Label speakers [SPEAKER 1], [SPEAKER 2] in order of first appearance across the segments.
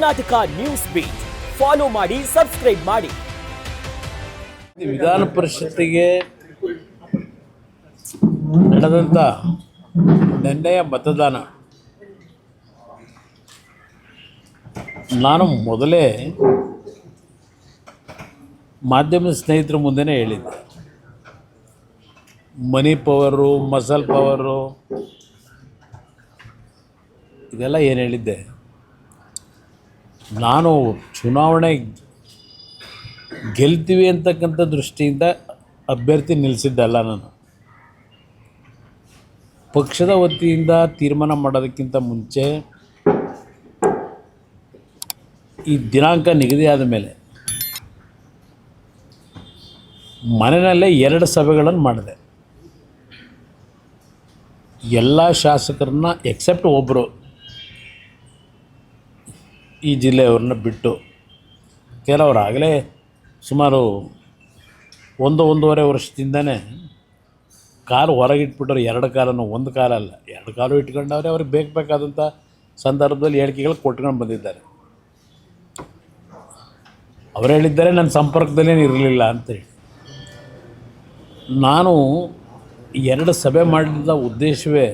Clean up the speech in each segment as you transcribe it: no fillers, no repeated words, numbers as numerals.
[SPEAKER 1] Karnataka news beet follow ಮಾಡಿ, subscribe ಮಾಡಿ.
[SPEAKER 2] ವಿಧಾನ ಪರಿಷತ್ತಿಗೆ ನಡೆದಂಥ ನಿನ್ನೆಯ ಮತದಾನ ನಾನು ಮೊದಲೇ ಮಾಧ್ಯಮದ ಸ್ನೇಹಿತರ ಮುಂದೆನೇ ಹೇಳಿದ್ದೆ. ಮನಿ ಪವರು, ಮಸಲ್ ಪವರು ಇದೆಲ್ಲ ಏನು ಹೇಳಿದ್ದೆ. ನಾನು ಚುನಾವಣೆ ಗೆಲ್ತೀವಿ ಅಂತಕ್ಕಂಥ ದೃಷ್ಟಿಯಿಂದ ಅಭ್ಯರ್ಥಿ ನಿಲ್ಲಿಸಿದ್ದಲ್ಲ. ನಾನು ಪಕ್ಷದ ವತಿಯಿಂದ ತೀರ್ಮಾನ ಮಾಡೋದಕ್ಕಿಂತ ಮುಂಚೆ ಈ ದಿನಾಂಕ ನಿಗದಿಯಾದ ಮೇಲೆ ಮನೆಯಲ್ಲೇ 2 ಸಭೆಗಳನ್ನು ಮಾಡಿದೆ. ಎಲ್ಲ ಶಾಸಕರನ್ನ ಎಕ್ಸೆಪ್ಟ್ ಒಬ್ಬರು, ಈ ಜಿಲ್ಲೆಯವ್ರನ್ನ ಬಿಟ್ಟು, ಕೆಲವರು ಆಗಲೇ ಸುಮಾರು 1-1.5 ವರ್ಷದಿಂದನೇ ಕಾಲು ಹೊರಗಿಟ್ಬಿಟ್ಟವ್ರು. 2 ಕಾಲನ್ನು, 1 ಕಾಲಲ್ಲ 2 ಕಾಲು ಇಟ್ಕೊಂಡವ್ರೆ. ಅವ್ರಿಗೆ ಬೇಕಾದಂಥ ಸಂದರ್ಭದಲ್ಲಿ ಹೇಳಿಕೆಗಳು ಕೊಟ್ಕೊಂಡು ಬಂದಿದ್ದಾರೆ. ಅವರು ಹೇಳಿದ್ದಾರೆ ನನ್ನ ಸಂಪರ್ಕದಲ್ಲೇನು ಇರಲಿಲ್ಲ ಅಂತೇಳಿ. ನಾನು 2 ಸಭೆ ಮಾಡಿದ ಉದ್ದೇಶವೇ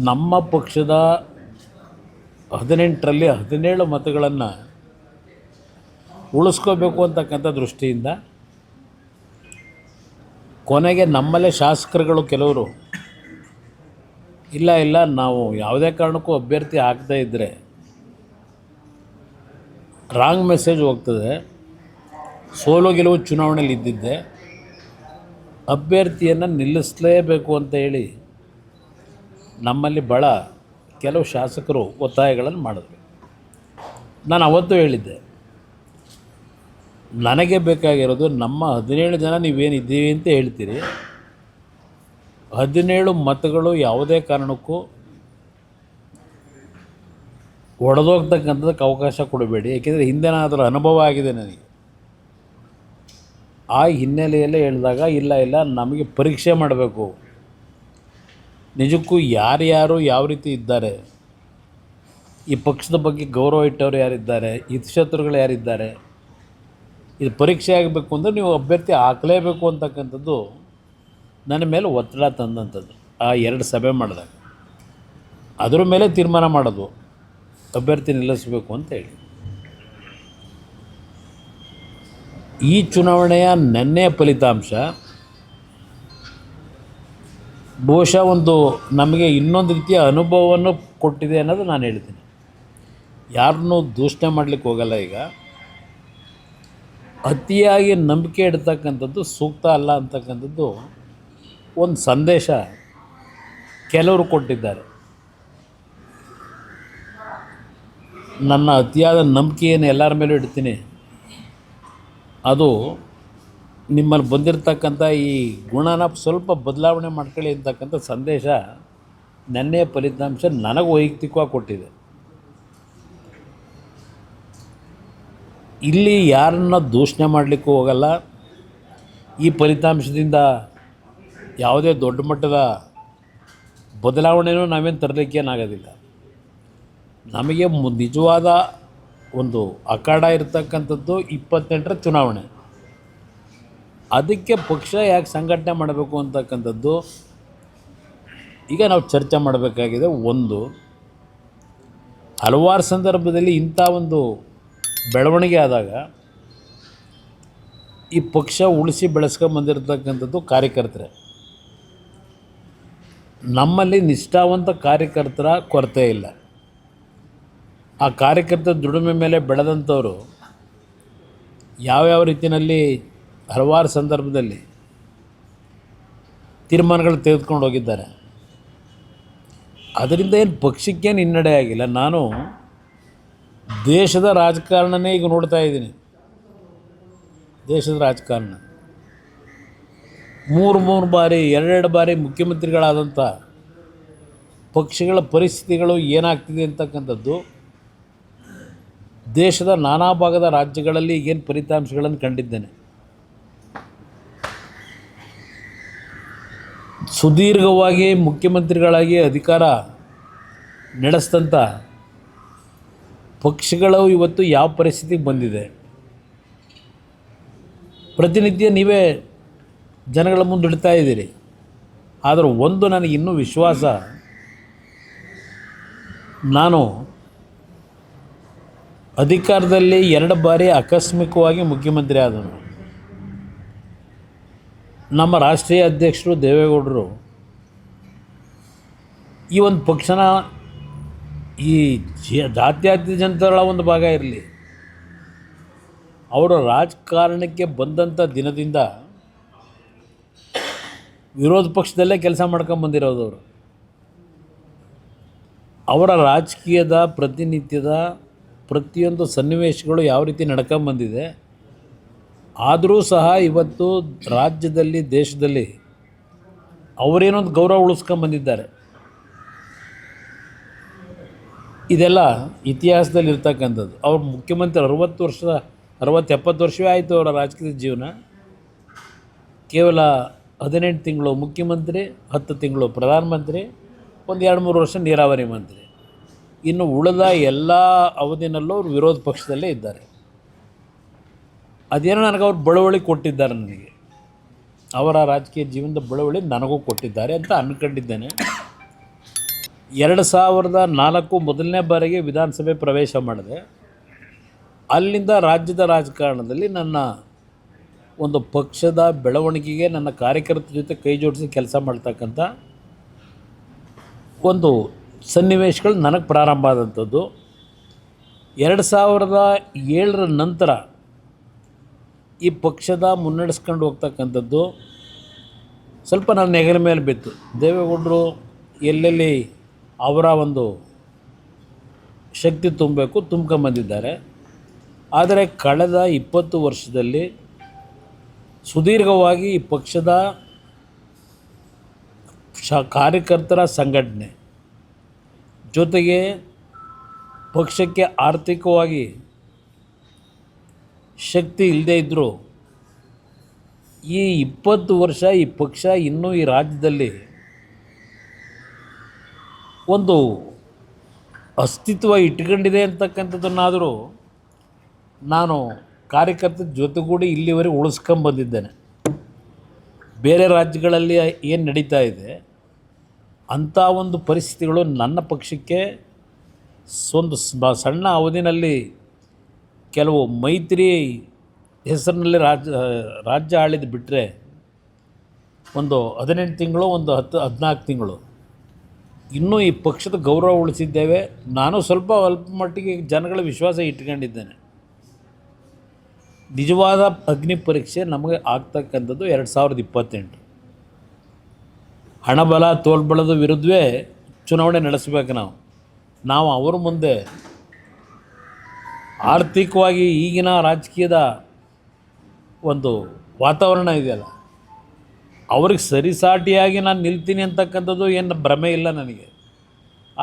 [SPEAKER 2] ನಮ್ಮ ಪಕ್ಷದ 18ರಲ್ಲಿ 17 ಮತಗಳನ್ನು ಉಳಿಸ್ಕೋಬೇಕು ಅಂತಕ್ಕಂಥ ದೃಷ್ಟಿಯಿಂದ. ಕೊನೆಗೆ ನಮ್ಮಲ್ಲೇ ಶಾಸಕರುಗಳು ಕೆಲವರು ಇಲ್ಲ ನಾವು ಯಾವುದೇ ಕಾರಣಕ್ಕೂ ಅಭ್ಯರ್ಥಿ ಹಾಕದೇ ಇದ್ದರೆ ರಾಂಗ್ ಮೆಸೇಜ್ ಹೋಗ್ತದೆ, ಸೋಲು ಗೆಲುವು ಚುನಾವಣೆಯಲ್ಲಿ ಇದ್ದಿದ್ದೆ, ಅಭ್ಯರ್ಥಿಯನ್ನು ನಿಲ್ಲಿಸಲೇಬೇಕು ಅಂತ ಹೇಳಿ ನಮ್ಮಲ್ಲಿ ಭಾಳ ಕೆಲವು ಶಾಸಕರು ಒತ್ತಾಯಗಳನ್ನು ಮಾಡಿದ್ರು. ನಾನು ಅವತ್ತು ಹೇಳಿದ್ದೆ, ನನಗೆ ಬೇಕಾಗಿರೋದು ನಮ್ಮ 17 ಜನ ನೀವೇನಿದ್ದೀವಿ ಅಂತ ಹೇಳ್ತೀರಿ, 17 ಮತಗಳು ಯಾವುದೇ ಕಾರಣಕ್ಕೂ ಒಡೆದೋಗ್ತಕ್ಕಂಥದ್ದಕ್ಕೆ ಅವಕಾಶ ಕೊಡಬೇಡಿ. ಏಕೆಂದರೆ ಹಿಂದೆನಾದರೂ ಅನುಭವ ಆಗಿದೆ ನನಗೆ. ಆ ಹಿನ್ನೆಲೆಯಲ್ಲೇ ಹೇಳಿದಾಗ ಇಲ್ಲ ನಮಗೆ ಪರೀಕ್ಷೆ ಮಾಡಬೇಕು, ನಿಜಕ್ಕೂ ಯಾರ್ಯಾರು ಯಾವ ರೀತಿ ಇದ್ದಾರೆ, ಈ ಪಕ್ಷದ ಬಗ್ಗೆ ಗೌರವ ಇಟ್ಟವರು ಯಾರಿದ್ದಾರೆ, ಹಿತಶತ್ರುಗಳು ಯಾರಿದ್ದಾರೆ, ಇದು ಪರೀಕ್ಷೆ ಆಗಬೇಕು ಅಂದರೆ ನೀವು ಅಭ್ಯರ್ಥಿ ಹಾಕಲೇಬೇಕು ಅಂತಕ್ಕಂಥದ್ದು ನನ್ನ ಮೇಲೆ ಒತ್ತಡ ತಂದಂಥದ್ದು. ಆ 2 ಸಭೆ ಮಾಡಿದಾಗ ಅದರ ಮೇಲೆ ತೀರ್ಮಾನ ಮಾಡೋದು ಅಭ್ಯರ್ಥಿ ನಿಲ್ಲಿಸಬೇಕು ಅಂತ ಹೇಳಿ. ಈ ಚುನಾವಣೆಯ ನೆನ್ನೆಯ ಫಲಿತಾಂಶ ಬಹುಶಃ ಒಂದು ನಮಗೆ ಇನ್ನೊಂದು ರೀತಿಯ ಅನುಭವವನ್ನು ಕೊಟ್ಟಿದೆ ಅನ್ನೋದು ನಾನು ಹೇಳ್ತೀನಿ. ಯಾರನ್ನೂ ದೂಷಣೆ ಮಾಡಲಿಕ್ಕೆ ಹೋಗಲ್ಲ. ಈಗ ಅತಿಯಾಗಿ ನಂಬಿಕೆ ಇಡ್ತಕ್ಕಂಥದ್ದು ಸೂಕ್ತ ಅಲ್ಲ ಅಂತಕ್ಕಂಥದ್ದು ಒಂದು ಸಂದೇಶ ಕೆಲವರು ಕೊಟ್ಟಿದ್ದಾರೆ. ನನ್ನ ಅತಿಯಾದ ನಂಬಿಕೆಯನ್ನು ಎಲ್ಲರ ಮೇಲೂ ಇಡ್ತೀನಿ, ಅದು ನಿಮ್ಮಲ್ಲಿ ಬಂದಿರತಕ್ಕಂಥ ಈ ಗುಣನ ಸ್ವಲ್ಪ ಬದಲಾವಣೆ ಮಾಡ್ಕೊಳ್ಳಿ ಅಂತಕ್ಕಂಥ ಸಂದೇಶ ನೆನ್ನೆಯ ಫಲಿತಾಂಶ ನನಗೆ ವೈಯಕ್ತಿಕವಾಗಿ ಕೊಟ್ಟಿದೆ. ಇಲ್ಲಿ ಯಾರನ್ನ ದೂಷಣೆ ಮಾಡಲಿಕ್ಕೂ ಹೋಗಲ್ಲ. ಈ ಫಲಿತಾಂಶದಿಂದ ಯಾವುದೇ ದೊಡ್ಡ ಮಟ್ಟದ ಬದಲಾವಣೆಯೂ ನಾವೇನು ತರಲಿಕ್ಕೇನಾಗೋದಿಲ್ಲ. ನಮಗೆ ನಿಜವಾದ ಒಂದು ಅಖಾಡ ಇರತಕ್ಕಂಥದ್ದು 28ರ ಚುನಾವಣೆ. ಅದಕ್ಕೆ ಪಕ್ಷ ಯಾಕೆ ಸಂಘಟನೆ ಮಾಡಬೇಕು ಅಂತಕ್ಕಂಥದ್ದು ಈಗ ನಾವು ಚರ್ಚೆ ಮಾಡಬೇಕಾಗಿದೆ. ಹಲವಾರು ಸಂದರ್ಭದಲ್ಲಿ ಇಂಥ ಒಂದು ಬೆಳವಣಿಗೆ ಆದಾಗ ಈ ಪಕ್ಷ ಉಳಿಸಿ ಬೆಳೆಸ್ಕೊಂಬಂದಿರತಕ್ಕಂಥದ್ದು ಕಾರ್ಯಕರ್ತರೇ. ನಮ್ಮಲ್ಲಿ ನಿಷ್ಠಾವಂತ ಕಾರ್ಯಕರ್ತರ ಕೊರತೆ ಇಲ್ಲ. ಆ ಕಾರ್ಯಕರ್ತರ ದುಡಿಮೆ ಮೇಲೆ ಬೆಳೆದಂಥವರು ಯಾವ್ಯಾವ ರೀತಿಯಲ್ಲಿ ಹಲವಾರು ಸಂದರ್ಭದಲ್ಲಿ ತೀರ್ಮಾನಗಳು ತೆಗೆದುಕೊಂಡು ಹೋಗಿದ್ದಾರೆ. ಅದರಿಂದ ಏನು ಪಕ್ಷಕ್ಕೇನು ಹಿನ್ನಡೆ ಆಗಿಲ್ಲ. ನಾನು ದೇಶದ ರಾಜಕಾರಣನೇ ಈಗ ನೋಡ್ತಾ ಇದ್ದೀನಿ. ದೇಶದ ರಾಜಕಾರಣ 3 ಬಾರಿ 2 ಬಾರಿ ಮುಖ್ಯಮಂತ್ರಿಗಳಾದಂಥ ಪಕ್ಷಗಳ ಪರಿಸ್ಥಿತಿಗಳು ಏನಾಗ್ತಿದೆ ಅಂತಕ್ಕಂಥದ್ದು ದೇಶದ ನಾನಾ ಭಾಗದ ರಾಜ್ಯಗಳಲ್ಲಿ ಈಗೇನು ಫಲಿತಾಂಶಗಳನ್ನು ಕಂಡಿದ್ದೇನೆ. ಸುದೀರ್ಘವಾಗಿ ಮುಖ್ಯಮಂತ್ರಿಗಳಾಗಿ ಅಧಿಕಾರ ನಡೆಸಿದಂಥ ಪಕ್ಷಗಳು ಇವತ್ತು ಯಾವ ಪರಿಸ್ಥಿತಿಗೆ ಬಂದಿದೆ, ಪ್ರತಿನಿತ್ಯ ನೀವೇ ಜನಗಳ ಮುಂದೆ ಇಡ್ತಾ ಇದ್ದೀರಿ. ಆದರೆ ಒಂದು ನನಗೆ ಇನ್ನೂ ವಿಶ್ವಾಸ, ನಾನು ಅಧಿಕಾರದಲ್ಲಿ 2 ಬಾರಿ ಆಕಸ್ಮಿಕವಾಗಿ ಮುಖ್ಯಮಂತ್ರಿ ಆದನು. ನಮ್ಮ ರಾಷ್ಟ್ರೀಯ ಅಧ್ಯಕ್ಷರು ದೇವೇಗೌಡರು ಈ ಒಂದು ಪಕ್ಷನ ಈ ಜಾತ್ಯತೀತ ಜನತೆಗಳ ಒಂದು ಭಾಗ ಇರಲಿ, ಅವರು ರಾಜಕಾರಣಕ್ಕೆ ಬಂದಂಥ ದಿನದಿಂದ ವಿರೋಧ ಪಕ್ಷದಲ್ಲೇ ಕೆಲಸ ಮಾಡ್ಕೊಂಬಂದಿರೋದು. ಅವರ ರಾಜಕೀಯದ ಪ್ರತಿನಿತ್ಯದ ಪ್ರತಿಯೊಂದು ಸನ್ನಿವೇಶಗಳು ಯಾವ ರೀತಿ ನಡ್ಕೊಂಬಂದಿದೆ, ಆದರೂ ಸಹ ಇವತ್ತು ರಾಜ್ಯದಲ್ಲಿ ದೇಶದಲ್ಲಿ ಅವರೇನೊಂದು ಗೌರವ ಉಳಿಸ್ಕೊಂಬಂದಿದ್ದಾರೆ. ಇದೆಲ್ಲ ಇತಿಹಾಸದಲ್ಲಿ ಇರ್ತಕ್ಕಂಥದ್ದು. ಅವ್ರು ಮುಖ್ಯಮಂತ್ರಿ 60-70 ವರ್ಷವೇ ಆಯಿತು ಅವರ ರಾಜಕೀಯ ಜೀವನ. ಕೇವಲ 18 ತಿಂಗಳು ಮುಖ್ಯಮಂತ್ರಿ, 10 ತಿಂಗಳು ಪ್ರಧಾನಮಂತ್ರಿ, ಒಂದು 2-3 ವರ್ಷ ನೀರಾವರಿ ಮಂತ್ರಿ. ಇನ್ನು ಉಳಿದ ಎಲ್ಲ ಅವಧಿನಲ್ಲೂ ಅವರು ವಿರೋಧ ಪಕ್ಷದಲ್ಲೇ ಇದ್ದಾರೆ. ಅದೇನೋ ನನಗೆ ಅವ್ರು ಬಳುವಳಿ ಕೊಟ್ಟಿದ್ದಾರೆ, ನನಗೆ ಅವರ ರಾಜಕೀಯ ಜೀವನದ ಬಳುವಳಿ ನನಗೂ ಕೊಟ್ಟಿದ್ದಾರೆ ಅಂತ ಅಂದ್ಕೊಂಡಿದ್ದೇನೆ. 2004 ಮೊದಲನೇ ಬಾರಿಗೆ ವಿಧಾನಸಭೆ ಪ್ರವೇಶ ಮಾಡಿದೆ. ಅಲ್ಲಿಂದ ರಾಜ್ಯದ ರಾಜಕಾರಣದಲ್ಲಿ ನನ್ನ ಒಂದು ಪಕ್ಷದ ಬೆಳವಣಿಗೆಗೆ ನನ್ನ ಕಾರ್ಯಕರ್ತರ ಜೊತೆ ಕೈ ಜೋಡಿಸಿ ಕೆಲಸ ಮಾಡ್ತಕ್ಕಂಥ ಒಂದು ಸನ್ನಿವೇಶಗಳು ನನಗೆ ಪ್ರಾರಂಭ ಆದಂಥದ್ದು. 2007 ನಂತರ ಈ ಪಕ್ಷದ ಮುನ್ನಡೆಸ್ಕೊಂಡು ಹೋಗ್ತಕ್ಕಂಥದ್ದು ಸ್ವಲ್ಪ ನನ್ನ ಹೆಗಲ ಮೇಲೆ ಬಿತ್ತು. ದೇವೇಗೌಡರು ಎಲ್ಲೆಲ್ಲಿ ಅವರ ಒಂದು ಶಕ್ತಿ ತುಂಬಬೇಕು ತುಂಬ್ಕೊಂಬಂದಿದ್ದಾರೆ. ಆದರೆ ಕಳೆದ 20 ವರ್ಷದಲ್ಲಿ ಸುದೀರ್ಘವಾಗಿ ಈ ಪಕ್ಷದ ಕಾರ್ಯಕರ್ತರ ಸಂಘಟನೆ ಜೊತೆಗೆ ಪಕ್ಷಕ್ಕೆ ಆರ್ಥಿಕವಾಗಿ ಶಕ್ತಿ ಇಲ್ಲದೇ ಇದ್ದರೂ ಈ 20 ವರ್ಷ ಈ ಪಕ್ಷ ಇನ್ನೂ ಈ ರಾಜ್ಯದಲ್ಲಿ ಒಂದು ಅಸ್ತಿತ್ವ ಇಟ್ಕೊಂಡಿದೆ ಅಂತಕ್ಕಂಥದ್ದನ್ನಾದರೂ ನಾನು ಕಾರ್ಯಕರ್ತರ ಜೊತೆಗೂಡಿ ಇಲ್ಲಿವರೆಗೆ ಉಳಿಸ್ಕೊಂಬಂದಿದ್ದೇನೆ. ಬೇರೆ ರಾಜ್ಯಗಳಲ್ಲಿ ಏನು ನಡೀತಾ ಇದೆ ಅಂಥ ಒಂದು ಪರಿಸ್ಥಿತಿಗಳು ನನ್ನ ಪಕ್ಷಕ್ಕೆ ಒಂದು ಸಣ್ಣ ಅವಧಿನಲ್ಲಿ ಕೆಲವು ಮೈತ್ರಿ ಹೆಸರಿನಲ್ಲಿ ರಾಜ್ಯ ಆಳಿದ್ದು ಬಿಟ್ಟರೆ ಒಂದು 18 ತಿಂಗಳು, ಒಂದು 14 ತಿಂಗಳು ಇನ್ನೂ ಈ ಪಕ್ಷದ ಗೌರವ ಉಳಿಸಿದ್ದೇವೆ. ನಾನು ಸ್ವಲ್ಪ ಅಲ್ಪ ಮಟ್ಟಿಗೆ ಜನಗಳ ವಿಶ್ವಾಸ ಇಟ್ಕೊಂಡಿದ್ದೇನೆ. ನಿಜವಾದ ಅಗ್ನಿ ಪರೀಕ್ಷೆ ನಮಗೆ ಆಗ್ತಕ್ಕಂಥದ್ದು 2028. ಹಣಬಲ ತೋಳ್ಬಲದ ವಿರುದ್ಧವೇ ಚುನಾವಣೆ ನಡೆಸಬೇಕು. ನಾವು ಅವರ ಮುಂದೆ ಆರ್ಥಿಕವಾಗಿ ಈಗಿನ ರಾಜಕೀಯದ ಒಂದು ವಾತಾವರಣ ಇದೆಯಲ್ಲ, ಅವ್ರಿಗೆ ಸರಿಸಾಟಿಯಾಗಿ ನಾನು ನಿಲ್ತೀನಿ ಅಂತಕ್ಕಂಥದ್ದು ಏನು ಭ್ರಮೆ ಇಲ್ಲ ನನಗೆ.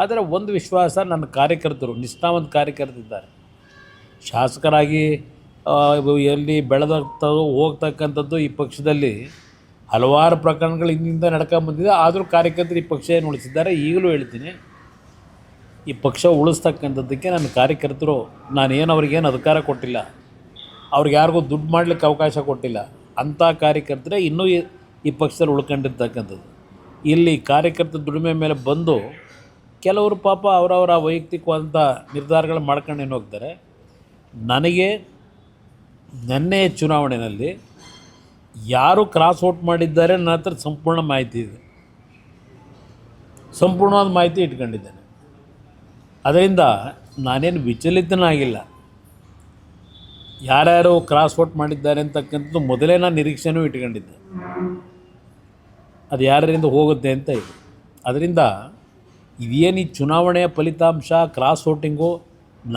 [SPEAKER 2] ಆದರೆ ಒಂದು ವಿಶ್ವಾಸ, ನನ್ನ ಕಾರ್ಯಕರ್ತರು ನಿಷ್ಠಾವಂತ ಕಾರ್ಯಕರ್ತರಿದ್ದಾರೆ. ಶಾಸಕರಾಗಿ ಎಲ್ಲಿ ಹೋಗ್ತಕ್ಕಂಥದ್ದು ಈ ಪಕ್ಷದಲ್ಲಿ ಹಲವಾರು ಪ್ರಕರಣಗಳು ಹಿಂದಿಂದ ನಡ್ಕೊಂಬಂದಿದೆ. ಆದರೂ ಕಾರ್ಯಕರ್ತರು ಈ ಪಕ್ಷ ಏನು ಉಳಿಸಿದ್ದಾರೆ. ಈಗಲೂ ಹೇಳ್ತೀನಿ, ಈ ಪಕ್ಷ ಉಳಿಸ್ತಕ್ಕಂಥದ್ದಕ್ಕೆ ನನ್ನ ಕಾರ್ಯಕರ್ತರು, ನಾನೇನು ಅವ್ರಿಗೇನು ಅಧಿಕಾರ ಕೊಟ್ಟಿಲ್ಲ, ಅವ್ರಿಗೆ ಯಾರಿಗೂ ದುಡ್ಡು ಮಾಡಲಿಕ್ಕೆ ಅವಕಾಶ ಕೊಟ್ಟಿಲ್ಲ. ಅಂಥ ಕಾರ್ಯಕರ್ತರೇ ಇನ್ನೂ ಈ ಪಕ್ಷದಲ್ಲಿ ಉಳ್ಕೊಂಡಿರ್ತಕ್ಕಂಥದ್ದು. ಇಲ್ಲಿ ಕಾರ್ಯಕರ್ತರ ದುಡಿಮೆ ಮೇಲೆ ಬಂದು ಕೆಲವರು ಪಾಪ ಅವರವರ ವೈಯಕ್ತಿಕವಾದಂಥ ನಿರ್ಧಾರಗಳು ಮಾಡ್ಕೊಂಡು ಏನು ಹೋಗ್ತಾರೆ. ನನಗೆ ನೆನ್ನೆ ಚುನಾವಣೆಯಲ್ಲಿ ಯಾರು ಕ್ರಾಸ್ ಔಟ್ ಮಾಡಿದ್ದಾರೆ ನನ್ನ ಹತ್ರ ಸಂಪೂರ್ಣ ಮಾಹಿತಿ ಇದೆ, ಸಂಪೂರ್ಣವಾದ ಮಾಹಿತಿ ಇಟ್ಕೊಂಡಿದ್ದೇನೆ. ಅದರಿಂದ ನಾನೇನು ವಿಚಲಿತನಾಗಿಲ್ಲ. ಯಾರ್ಯಾರು ಕ್ರಾಸ್ ಔಟ್ ಮಾಡಿದ್ದಾರೆ ಅಂತಕ್ಕಂಥದ್ದು ಮೊದಲೇ ನಾನು ನಿರೀಕ್ಷೆನೂ ಇಟ್ಕೊಂಡಿದ್ದೆ, ಅದು ಯಾರಿಂದ ಹೋಗುತ್ತೆ ಅಂತ ಇದೆ. ಅದರಿಂದ ಇದೇನು ಈ ಚುನಾವಣೆಯ ಫಲಿತಾಂಶ, ಕ್ರಾಸ್ ಔಟಿಂಗು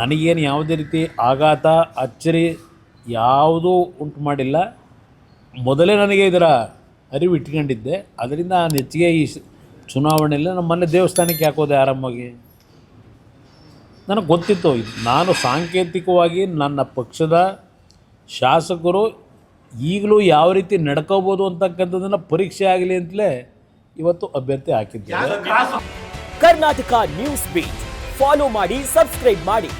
[SPEAKER 2] ನನಗೇನು ಯಾವುದೇ ರೀತಿ ಆಘಾತ, ಅಚ್ಚರಿ ಯಾವುದೂ ಉಂಟು ಮಾಡಿಲ್ಲ. ಮೊದಲೇ ನನಗೆ ಇದರ ಅರಿವು ಇಟ್ಕೊಂಡಿದ್ದೆ. ಅದರಿಂದ ನಾನು ಹೆಚ್ಚಿಗೆ ಈ ಚುನಾವಣೆಯಲ್ಲಿ ನಮ್ಮ ಮನೆ ದೇವಸ್ಥಾನಕ್ಕೆ ಹಾಕೋದೆ ಆರಾಮಾಗಿ. ನನಗೆ ಗೊತ್ತಿತ್ತು, ನಾನು ಸಾಂಕೇತಿಕವಾಗಿ ನನ್ನ ಪಕ್ಷದ ಶಾಸಕರು ಈಗಲೂ ಯಾವ ರೀತಿ ನಡ್ಕೋಬೋದು ಅಂತಕ್ಕಂಥದ್ದನ್ನು ಪರೀಕ್ಷೆ ಆಗಲಿ ಅಂತಲೇ ಇವತ್ತು ಅಭ್ಯರ್ಥಿ ಹಾಕಿದ್ದೇನೆ.
[SPEAKER 1] ಕರ್ನಾಟಕ ನ್ಯೂಸ್ ಬೀಟ್ ಫಾಲೋ ಮಾಡಿ, ಸಬ್ಸ್ಕ್ರೈಬ್ ಮಾಡಿ.